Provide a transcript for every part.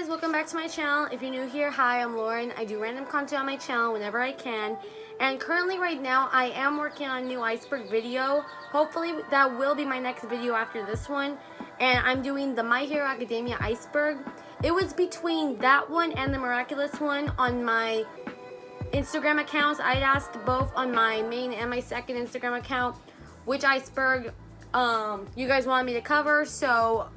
guys, welcome back to my channel. If you're new here, hi, I'm Lauren. I do random content on my channel whenever I can. And currently right now, I am working on a new iceberg video. Hopefully that will be my next video after this one. And I'm doing the My Hero Academia iceberg. It was between that one and the miraculous one on my Instagram accounts. I asked both on my main and my second Instagram account which iceberg you guys wanted me to cover. So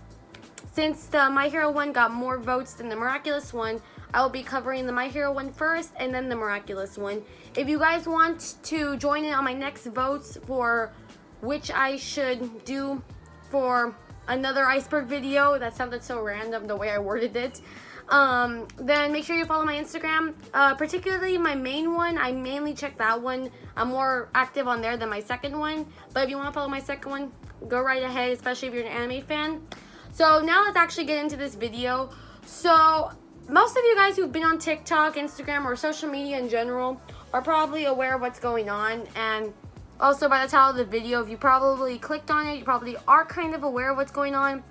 since the My Hero one got more votes than the miraculous one, I will be covering the My Hero one first and then the miraculous one. If you guys want to join in on my next votes for which I should do for another iceberg video, that sounded so random the way I worded it, then make sure you follow my Instagram, particularly my main one. I mainly check that one. I'm more active on there than my second one, but if you want to follow my second one, go right ahead, especially if you're an anime fan. So now let's actually get into this video. So most of you guys who've been on TikTok, Instagram, or social media in general are probably aware of what's going on, and also by the title of the video, if you probably clicked on it, you probably are kind of aware of what's going on.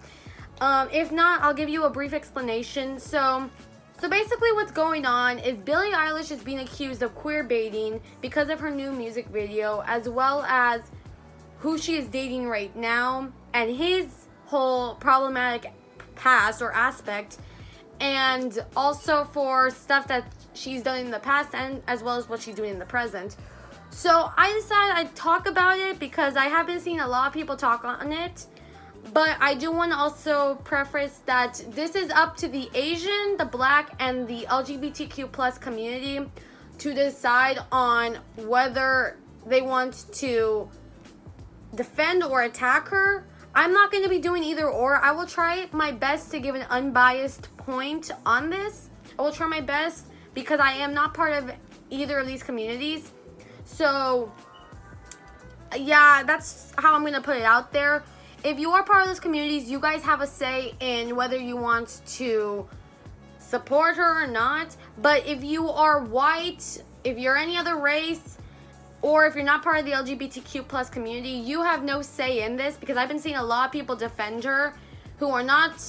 If not, I'll give you a brief explanation. So basically what's going on is Billie Eilish is being accused of queerbaiting because of her new music video, as well as who she is dating right now and his whole problematic past or aspect, and also for stuff that she's done in the past and as well as what she's doing in the present. So I decided I'd talk about it because I have been seeing a lot of people talk on it, but I do want to also preface that this is up to the Asian, the Black, and the LGBTQ plus community to decide on whether they want to defend or attack her. I'm not going to be doing either or. I will try my best to give an unbiased point on this. I will try my best because I am not part of either of these communities. So yeah, that's how I'm going to put it out there. If you are part of those communities, you guys have a say in whether you want to support her or not. But if you are white, if you're any other race, or if you're not part of the LGBTQ plus community, you have no say in this, because I've been seeing a lot of people defend her who are not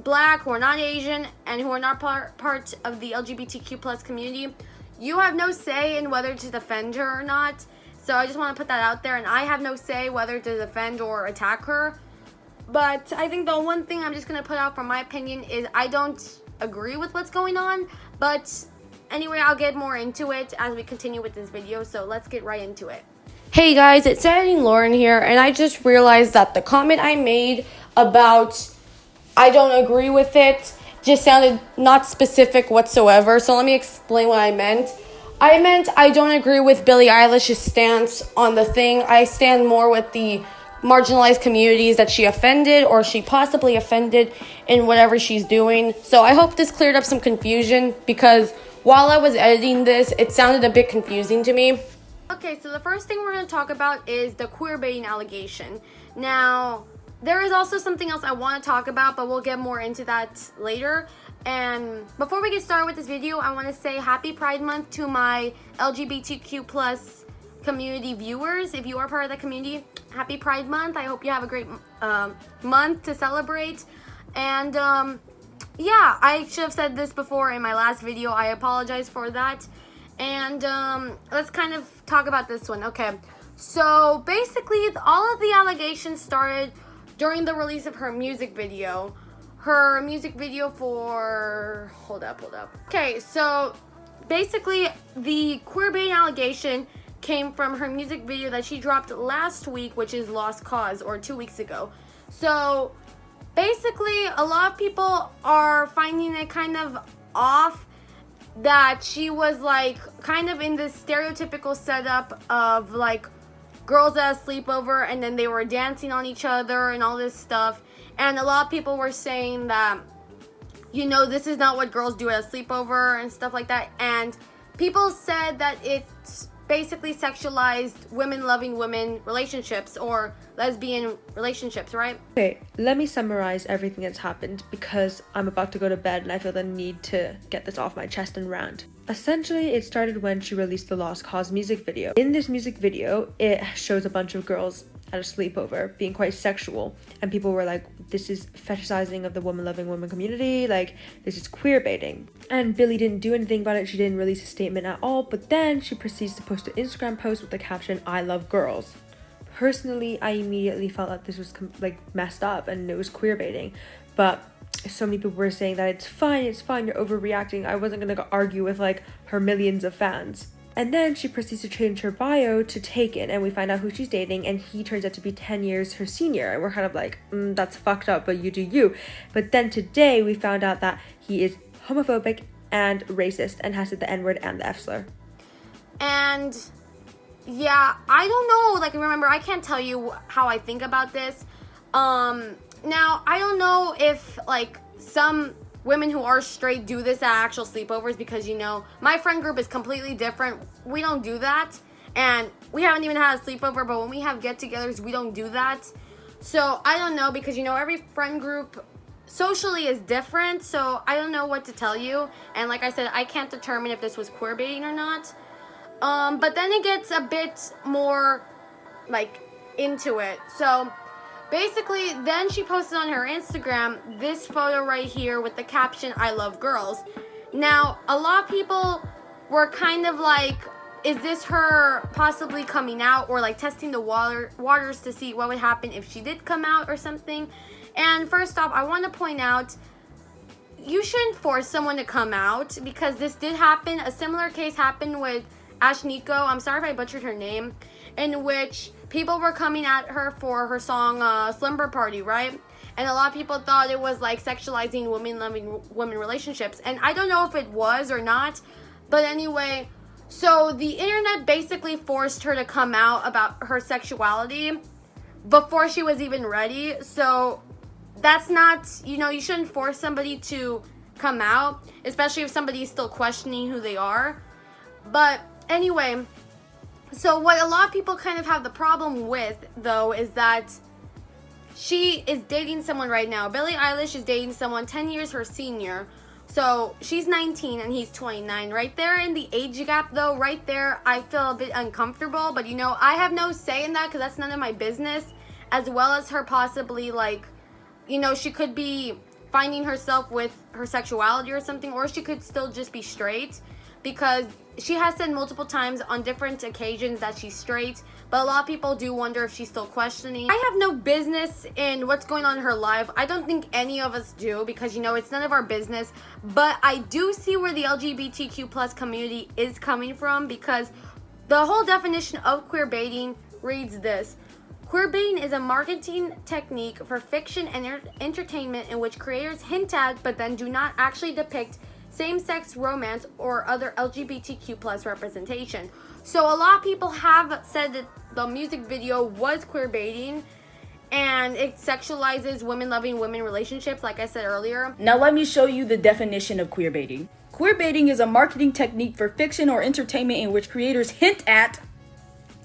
Black, who are not Asian, and who are not part of the LGBTQ plus community. You have no say in whether to defend her or not. So I just want to put that out there, and I have no say whether to defend or attack her. But I think the one thing I'm just going to put out from my opinion is I don't agree with what's going on, but anyway, I'll get more into it as we continue with this video, so let's get right into it. Hey guys, it's Editing Lauren here, and I just realized that the comment I made about I don't agree with it just sounded not specific whatsoever, so let me explain what I meant. I meant I don't agree with Billie Eilish's stance on the thing. I stand more with the marginalized communities that she offended or she possibly offended in whatever she's doing. So I hope this cleared up some confusion, because while I was editing this, it sounded a bit confusing to me. Okay, so the first thing we're going to talk about is the queerbaiting allegation. Now, there is also something else I want to talk about, but we'll get more into that later. And before we get started with this video, I want to say happy Pride Month to my LGBTQ plus community viewers. If you are part of the community, happy Pride Month. I hope you have a great month to celebrate. And yeah, I should have said this before in my last video. I apologize for that. And let's kind of talk about this one. Okay, so basically all of the allegations started during the release of her music video. Her music video for... Hold up. Okay, so basically the queerbaiting allegation came from her music video that she dropped last week, which is Lost Cause, or 2 weeks ago. So basically, a lot of people are finding it kind of off that she was like kind of in this stereotypical setup of like girls at a sleepover, and then they were dancing on each other and all this stuff. And a lot of people were saying that, you know, this is not what girls do at a sleepover and stuff like that. And people said that it's basically sexualized women loving women relationships, or lesbian relationships, right? Okay, let me summarize everything that's happened, because I'm about to go to bed and I feel the need to get this off my chest and rant. Essentially, it started when she released the Lost Cause music video. In this music video, it shows a bunch of girls at a sleepover, being quite sexual, and people were like, this is fetishizing of the woman-loving women community, like, this is queer baiting. And Billie didn't do anything about it. She didn't release a statement at all, but then she proceeds to post an Instagram post with the caption, "I love girls." Personally, I immediately felt that this was messed up and it was queer baiting, but so many people were saying that it's fine, you're overreacting. I wasn't gonna argue with like her millions of fans. And then she proceeds to change her bio to Taken, and we find out who she's dating, and he turns out to be 10 years her senior, and we're kind of like, that's fucked up, but you do you. But then today we found out that he is homophobic and racist and has said the N-word and the F-slur. And yeah, I don't know, like, remember, I can't tell you how I think about this. Now, I don't know if, like, some women who are straight do this at actual sleepovers, because, you know, my friend group is completely different. We don't do that, and we haven't even had a sleepover, but when we have get-togethers, we don't do that. So, I don't know, because, you know, every friend group socially is different, so I don't know what to tell you. And like I said, I can't determine if this was queer baiting or not. But then it gets a bit more, like, into it. So basically, then she posted on her Instagram this photo right here with the caption, "I love girls." Now, a lot of people were kind of like, is this her possibly coming out, or like testing the waters to see what would happen if she did come out or something? And first off, I want to point out, you shouldn't force someone to come out, because this did happen. A similar case happened with Ashniko, I'm sorry if I butchered her name, in which people were coming at her for her song Slumber Party, right? And a lot of people thought it was like sexualizing women-loving women relationships, and I don't know if it was or not, but anyway, so the internet basically forced her to come out about her sexuality before she was even ready. So that's not, you know, you shouldn't force somebody to come out, especially if somebody is still questioning who they are. But anyway, so what a lot of people kind of have the problem with, though, is that she is dating someone right now. Billie Eilish is dating someone 10 years her senior. So she's 19 and he's 29. Right there in the age gap, though, right there, I feel a bit uncomfortable. But, you know, I have no say in that, because that's none of my business. As well as her possibly, like, you know, she could be finding herself with her sexuality or something, or she could still just be straight, because she has said multiple times on different occasions that she's straight, but a lot of people do wonder if she's still questioning. I have no business in what's going on in her life. I don't think any of us do, because, you know, it's none of our business. But I do see where the LGBTQ plus community is coming from, because the whole definition of queerbaiting reads this: queerbaiting is a marketing technique for fiction and entertainment in which creators hint at but then do not actually depict same-sex romance or other LGBTQ plus representation. So a lot of people have said that the music video was queerbaiting and it sexualizes women-loving women relationships, like I said earlier. Now let me show you the definition of queerbaiting. Queerbaiting is a marketing technique for fiction or entertainment in which creators hint at,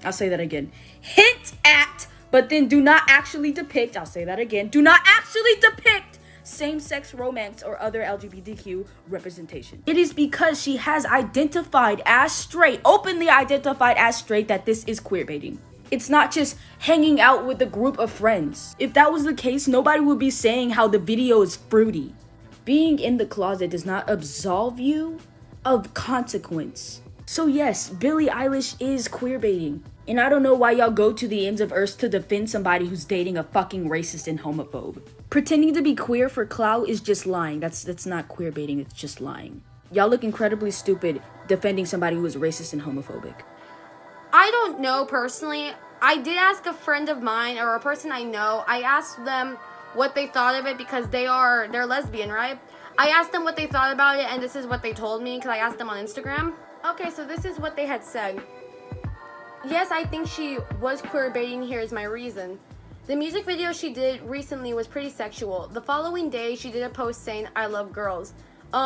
I'll say that again, hint at, but then do not actually depict, I'll say that again, do not actually depict same-sex romance or other LGBTQ representation. It is because she has identified as straight, openly identified as straight, that this is queerbaiting. It's not just hanging out with a group of friends. If that was the case, nobody would be saying how the video is fruity. Being in the closet does not absolve you of consequence. So yes, Billie Eilish is queerbaiting. And I don't know why y'all go to the ends of earth to defend somebody who's dating a fucking racist and homophobe. Pretending to be queer for clout is just lying. That's not queerbaiting, it's just lying. Y'all look incredibly stupid defending somebody who is racist and homophobic. I don't know personally. I did ask a friend of mine, or a person I know, I asked them what they thought of it, because they're lesbian, right? I asked them what they thought about it, and this is what they told me, because I asked them on Instagram. Okay, so this is what they had said. Yes, I think she was queerbaiting. Here's my reason. The music video she did recently was pretty sexual. The following day, she did a post saying, "I love girls.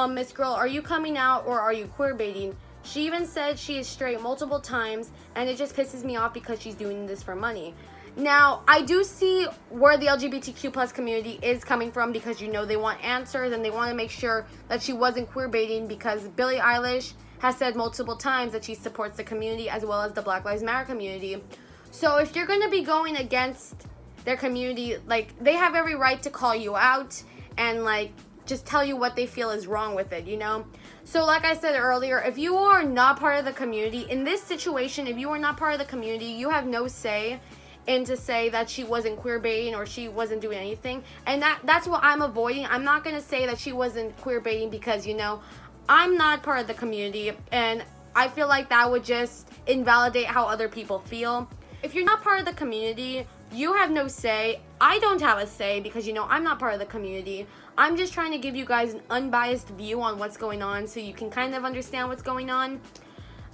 Miss Girl, are you coming out or are you queerbaiting?" She even said she is straight multiple times, and it just pisses me off because she's doing this for money. Now, I do see where the LGBTQ plus community is coming from, because, you know, they want answers and they want to make sure that she wasn't queerbaiting, because Billie Eilish has said multiple times that she supports the community as well as the Black Lives Matter community. So if you're going to be going against their community, like, they have every right to call you out and, like, just tell you what they feel is wrong with it, you know? So like I said earlier, if you are not part of the community, in this situation, if you are not part of the community, you have no say in to say that she wasn't queerbaiting or she wasn't doing anything. And that's what I'm avoiding. I'm not going to say that she wasn't queerbaiting because, you know, I'm not part of the community, and I feel like that would just invalidate how other people feel. If you're not part of the community, you have no say. I don't have a say because, you know, I'm not part of the community. I'm just trying to give you guys an unbiased view on what's going on so you can kind of understand what's going on.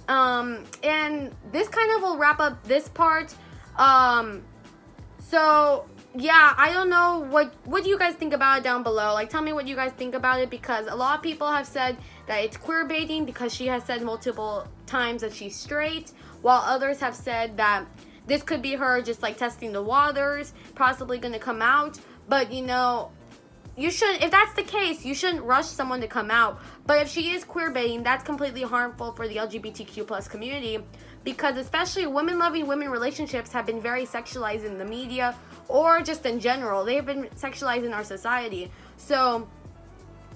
And this kind of will wrap up this part. So yeah, I don't know what do you guys think about it down below. Like, tell me what you guys think about it, because a lot of people have said that it's queerbaiting because she has said multiple times that she's straight, while others have said that this could be her just like testing the waters, possibly gonna come out. But, you know, you shouldn't, if that's the case, you shouldn't rush someone to come out. But if she is queerbaiting, that's completely harmful for the LGBTQ plus community, because especially women-loving women relationships have been very sexualized in the media, or just in general. They've been sexualized in our society. So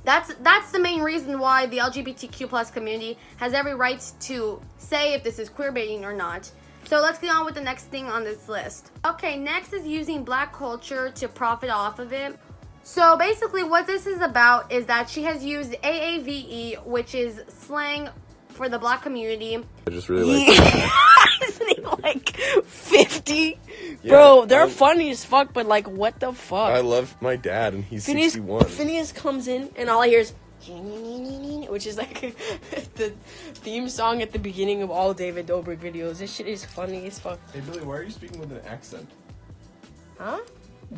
that's the main reason why the LGBTQ plus community has every right to say if this is queerbaiting or not. So let's get on with the next thing on this list. Okay, next is using black culture to profit off of it. So basically what this is about is that she has used AAVE, which is slang for the black community. I just really like Isn't he like 50? Bro, they're funny as fuck, but like, what the fuck? I love my dad, and he's 61. Phineas comes in, and all I hear is, which is like the theme song at the beginning of all David Dobrik videos. This shit is funny as fuck. Hey, Billy, why are you speaking with an accent? Huh?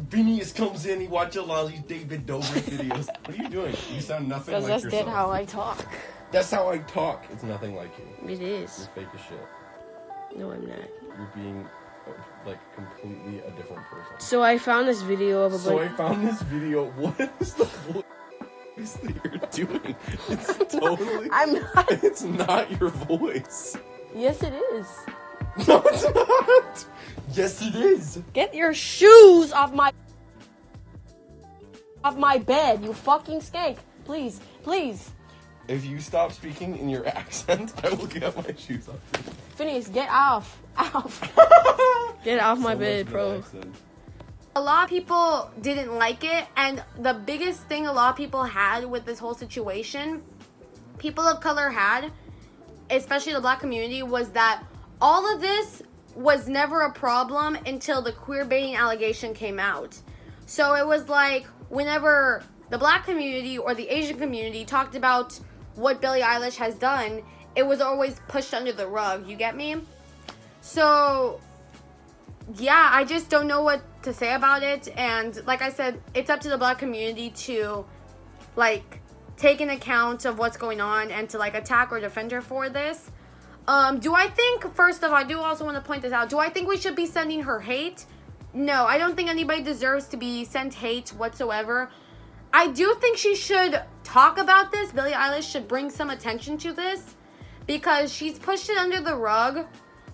Phineas comes in, he watches a lot of these David Dobrik videos. What are you doing? You sound nothing like Because yourself. that's dead how I talk. That's how I talk. It's nothing like you. It is. You're fake as shit. No, I'm not. You're being, like, completely a different person. So I found this video of a So I found this video. What is the voice that you're doing? It's totally... I'm not. It's not your voice. Yes, it is. No, it's not. Yes, it is. Get your shoes off my bed, you fucking skank. Please, please. If you stop speaking in your accent, I will get my shoes off. Phineas, get off. Get off my bed, bro. A lot of people didn't like it, and the biggest thing a lot of people had with this whole situation, people of color had, especially the black community, was that all of this was never a problem until the queerbaiting allegation came out. So it was like whenever the black community or the Asian community talked about what Billie Eilish has done, it was always pushed under the rug. You get me? So yeah, I just don't know what to say about it. And like I said, it's up to the black community to like take an account of what's going on and to like attack or defend her for this. Do I think, first of all, I do also want to point this out, do I think we should be sending her hate? No, I don't think anybody deserves to be sent hate whatsoever. I do think she should talk about this. Billie Eilish should bring some attention to this because she's pushed it under the rug.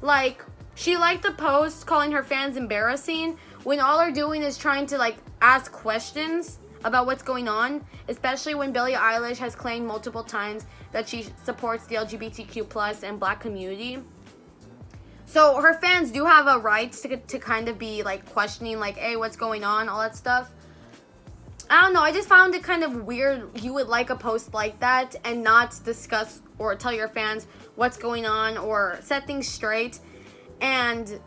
Like, she liked the post calling her fans embarrassing when all they're doing is trying to like ask questions about what's going on, especially when Billie Eilish has claimed multiple times that she supports the LGBTQ plus and black community. So her fans do have a right to kind of be like questioning like, hey, what's going on, all that stuff. I don't know, I just found it kind of weird you would like a post like that and not discuss or tell your fans what's going on or set things straight and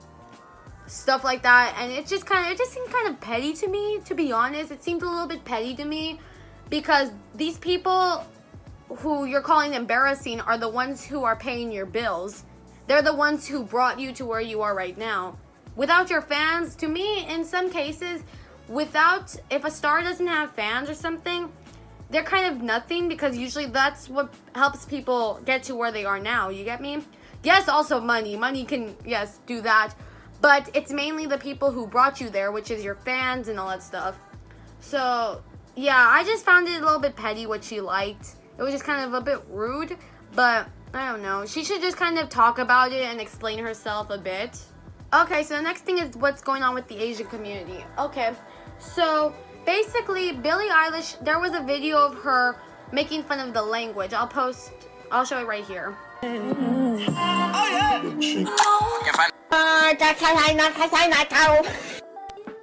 stuff like that. And it just seemed kind of petty to me, to be honest. It seemed a little bit petty to me because these people who you're calling embarrassing are the ones who are paying your bills. They're the ones who brought you to where you are right now. Without your fans, to me, in some cases, if a star doesn't have fans or something, they're kind of nothing, because usually that's what helps people get to where they are now. You get me? Yes, also money. Money can, yes, do that. But it's mainly the people who brought you there, which is your fans and all that stuff. So, yeah, I just found it a little bit petty what she liked. It was just kind of a bit rude, but I don't know. She should just kind of talk about it and explain herself a bit. Okay, so the next thing is what's going on with the Asian community. Okay, so basically, Billie Eilish, there was a video of her making fun of the language. I'll show it right here.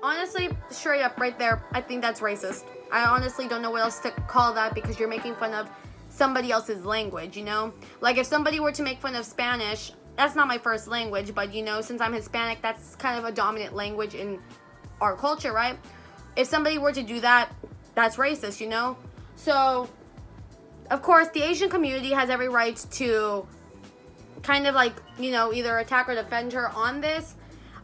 Honestly, straight up, right there, I think that's racist. I honestly don't know what else to call that because you're making fun of somebody else's language, you know? Like, if somebody were to make fun of Spanish, that's not my first language, but, you know, since I'm Hispanic, that's kind of a dominant language in our culture, right? If somebody were to do that, that's racist, you know? So, of course, the Asian community has every right to kind of, like, you know, either attack or defend her on this.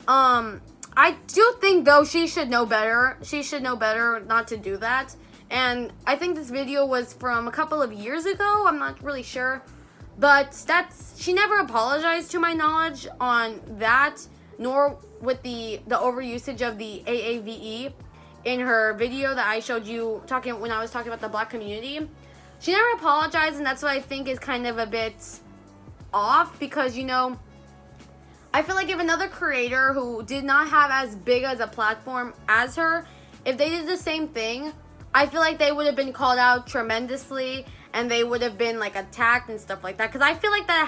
I do think, though, she should know better. She should know better not to do that. And I think this video was from a couple of years ago. I'm not really sure. But she never apologized, to my knowledge, on that, nor with the overusage of the AAVE in her video that I showed you when I was talking about the black community. She never apologized, and that's what I think is kind of a bit off, because, you know, I feel like if another creator who did not have as big as a platform as her, if they did the same thing, I feel like they would have been called out tremendously, and they would have been, like, attacked and stuff like that. Because I feel like that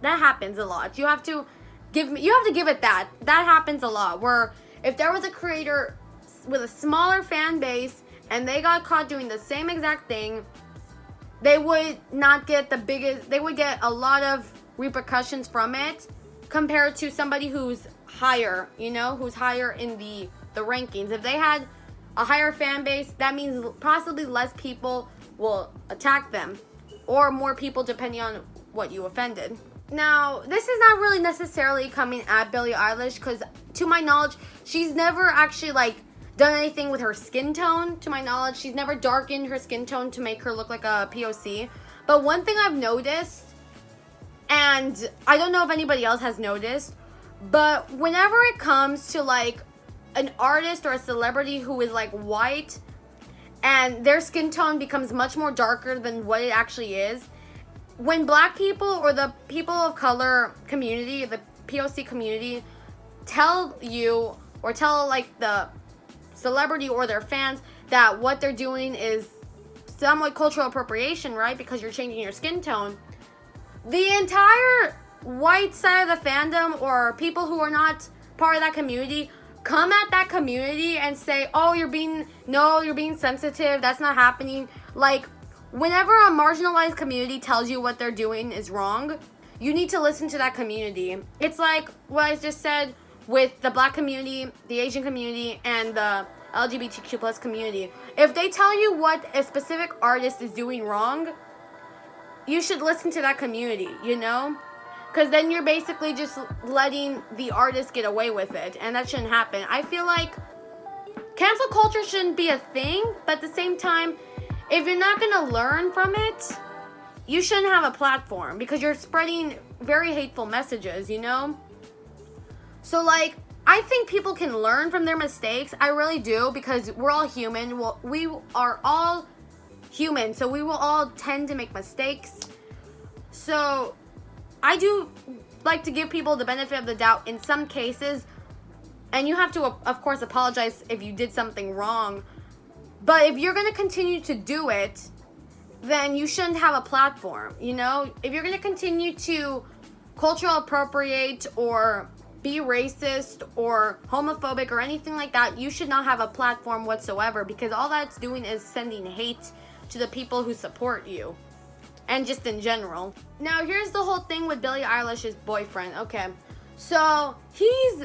happens a lot. You have to give it that. That happens a lot. Where if there was a creator with a smaller fan base and they got caught doing the same exact thing, they would not get they would get a lot of repercussions from it, compared to somebody who's higher, you know, who's higher in the rankings. If they had a higher fan base, that means possibly less people will attack them, or more people depending on what you offended. Now, this is not really necessarily coming at Billie Eilish, because to my knowledge, she's never actually, like, done anything with her skin tone. To my knowledge, she's never darkened her skin tone to make her look like a POC. But one thing I've noticed, and I don't know if anybody else has noticed, but whenever it comes to, like, an artist or a celebrity who is, like, white, and their skin tone becomes much more darker than what it actually is, when black people or the people of color community, the POC community, tell you or tell, like, the celebrity or their fans that what they're doing is somewhat cultural appropriation, right? Because you're changing your skin tone. The entire white side of the fandom, or people who are not part of that community, come at that community and say, oh, you're being sensitive, that's not happening. Like, whenever a marginalized community tells you what they're doing is wrong, you need to listen to that community. It's like what I just said with the black community, the Asian community, and the LGBTQ plus community. If they tell you what a specific artist is doing wrong, you should listen to that community, you know? Because then you're basically just letting the artist get away with it, and that shouldn't happen. I feel like cancel culture shouldn't be a thing, but at the same time, if you're not going to learn from it, you shouldn't have a platform, because you're spreading very hateful messages, you know? So, like, I think people can learn from their mistakes. I really do, because we're all human. Well, we are all human, so we will all tend to make mistakes. So I do like to give people the benefit of the doubt in some cases, and you have to, of course, apologize if you did something wrong. But if you're going to continue to do it, then you shouldn't have a platform, you know? If you're going to continue to cultural appropriate or be racist or homophobic or anything like that, you should not have a platform whatsoever, because all that's doing is sending hate to the people who support you, and just in general. Now, here's the whole thing with Billie Eilish's boyfriend. Okay, so he's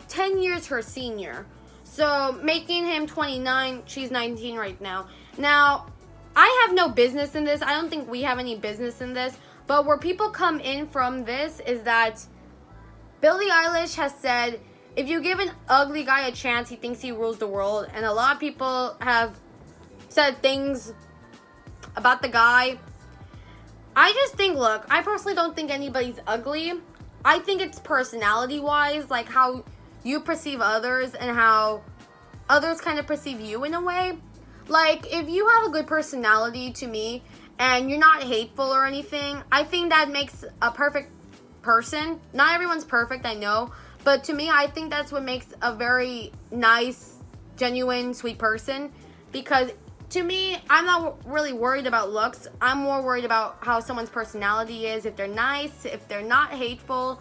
10 years her senior, so making him 29, she's 19 right now. Now, I have no business in this. I don't think we have any business in this, but where people come in from this is that Billie Eilish has said, if you give an ugly guy a chance, he thinks he rules the world. And a lot of people have said things about the guy. I just think, look, I personally don't think anybody's ugly. I think it's personality-wise, like how you perceive others and how others kind of perceive you in a way. Like, if you have a good personality to me and you're not hateful or anything, I think that makes a perfect person. Not everyone's perfect, I know, But to me, I think that's what makes a very nice, genuine, sweet person. Because to me, I'm not really worried about looks. I'm more worried about how someone's personality is, if they're nice, if they're not hateful,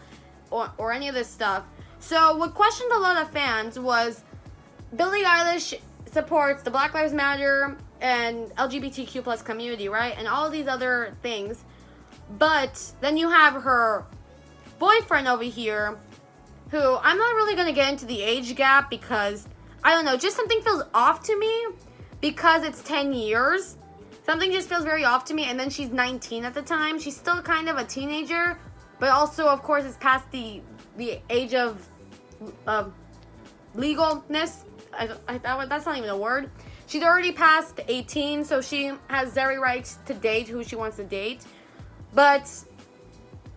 or any of this stuff. So what questioned a lot of fans was Billie Eilish supports the Black Lives Matter and LGBTQ plus community, right? And all these other things. But then you have her boyfriend over here, who I'm not really going to get into the age gap because, I don't know, just something feels off to me because it's 10 years. Something just feels very off to me. And then she's 19 at the time. She's still kind of a teenager, but also, of course, it's past the age of legalness. That's not even a word. She's already past 18, so she has every right to date who she wants to date. But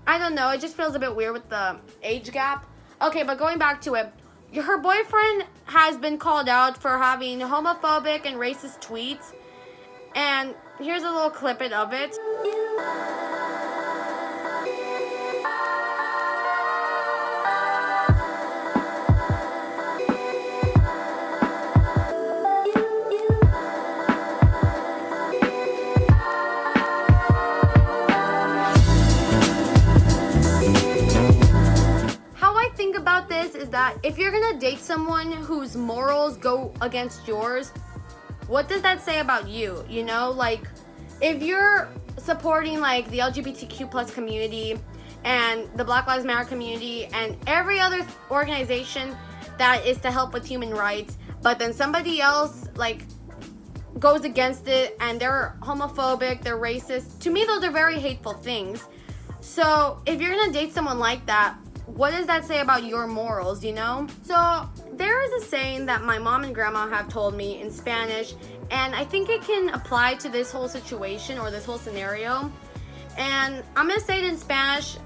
I don't know, it just feels a bit weird with the age gap. Okay, but going back to it, her boyfriend has been called out for having homophobic and racist tweets. And here's a little clip of it. About this is that if you're gonna date someone whose morals go against yours, what does that say about you? You know, like if you're supporting like the LGBTQ plus community and the Black Lives Matter community and every other organization that is to help with human rights, but then somebody else like goes against it and they're homophobic, they're racist, to me those are very hateful things. So if you're gonna date someone like that, what does that say about your morals, you know? So there is a saying that my mom and grandma have told me in Spanish, and I think it can apply to this whole situation or this whole scenario. And I'm gonna say it in Spanish.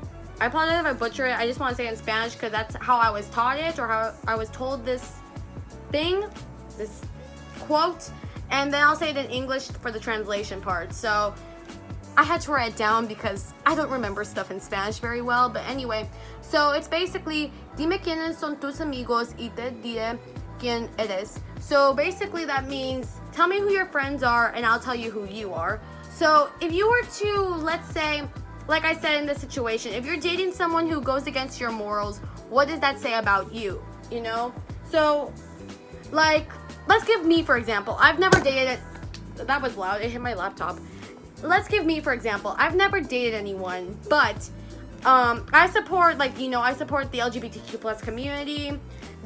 I apologize if I butcher it. I just want to say it in Spanish because that's how I was taught it, or how I was told this thing, this quote. And then I'll say it in English for the translation part. So I had to write it down because I don't remember stuff in Spanish very well. But anyway, so it's basically, dime quiénes son tus amigos y te diré quién eres. So basically that means, tell me who your friends are and I'll tell you who you are. So if you were to, let's say, like I said in this situation, if you're dating someone who goes against your morals, what does that say about you, you know? So, like, let's give me, for example. I've never dated, that was loud, it hit my laptop. Let's give me, for example. I've never dated anyone, but I support, like, you know, I support the LGBTQ plus community,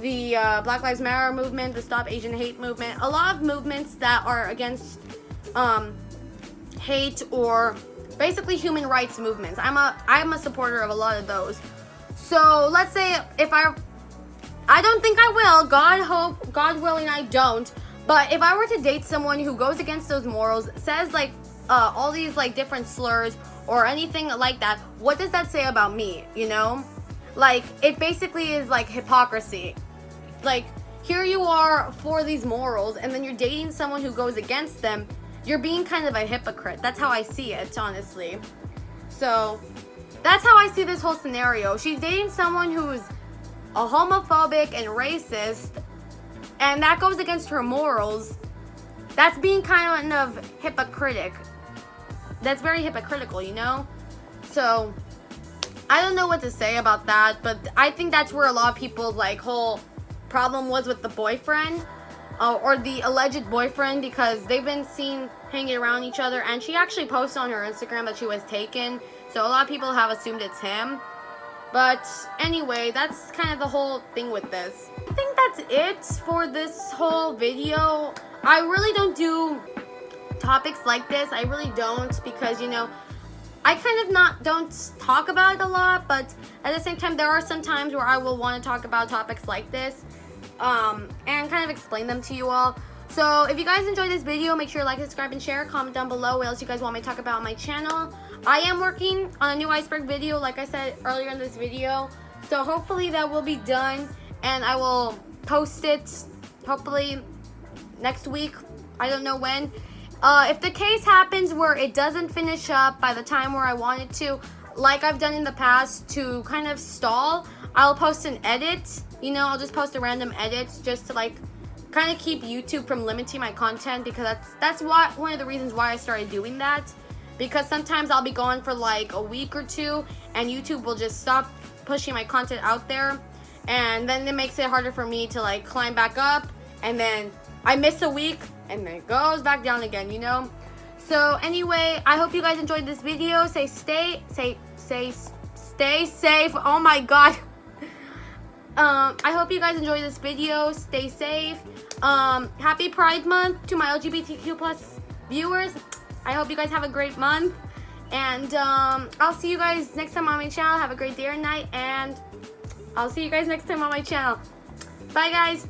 the Black Lives Matter movement, the Stop Asian Hate movement, a lot of movements that are against hate or basically human rights movements. I'm a supporter of a lot of those. So let's say if I don't think I will, God willing I don't, but if I were to date someone who goes against those morals, says like all these like different slurs or anything like that, what does that say about me, you know? Like, it basically is like hypocrisy. Like, here you are for these morals and then you're dating someone who goes against them. You're being kind of a hypocrite. That's how I see it, honestly. So that's how I see this whole scenario. She's dating someone who's a homophobic and racist, and that goes against her morals. That's being kind of hypocritic. That's very hypocritical, you know? So I don't know what to say about that, but I think that's where a lot of people's like whole problem was with the boyfriend, or the alleged boyfriend, because they've been seen hanging around each other, and she actually posted on her Instagram that she was taken, so a lot of people have assumed it's him. But anyway, that's kind of the whole thing with this. I think that's it for this whole video. I really don't do topics like this. I really don't, because, you know, I kind of don't talk about it a lot, but at the same time, there are some times where I will want to talk about topics like this, and kind of explain them to you all. So if you guys enjoyed this video, make sure to like, subscribe, and share. Comment down below what else you guys want me to talk about on my channel. I am working on a new iceberg video, like I said earlier in this video. So hopefully that will be done, and I will post it hopefully next week. I don't know when. If the case happens where it doesn't finish up by the time where I want it to, like I've done in the past to kind of stall, I'll post an edit. You know, I'll just post a random edit just to like kind of keep YouTube from limiting my content, because that's one of the reasons why I started doing that. Because sometimes I'll be gone for like a week or two and YouTube will just stop pushing my content out there, and then it makes it harder for me to like climb back up, and then I miss a week and then it goes back down again, you know. So anyway, I hope you guys enjoyed this video. Stay safe. Oh my god. I hope you guys enjoyed this video. Stay safe. Happy Pride Month to my LGBTQ plus viewers. I hope you guys have a great month, and I'll see you guys next time on my channel. Have a great day or night, and I'll see you guys next time on my channel. Bye guys.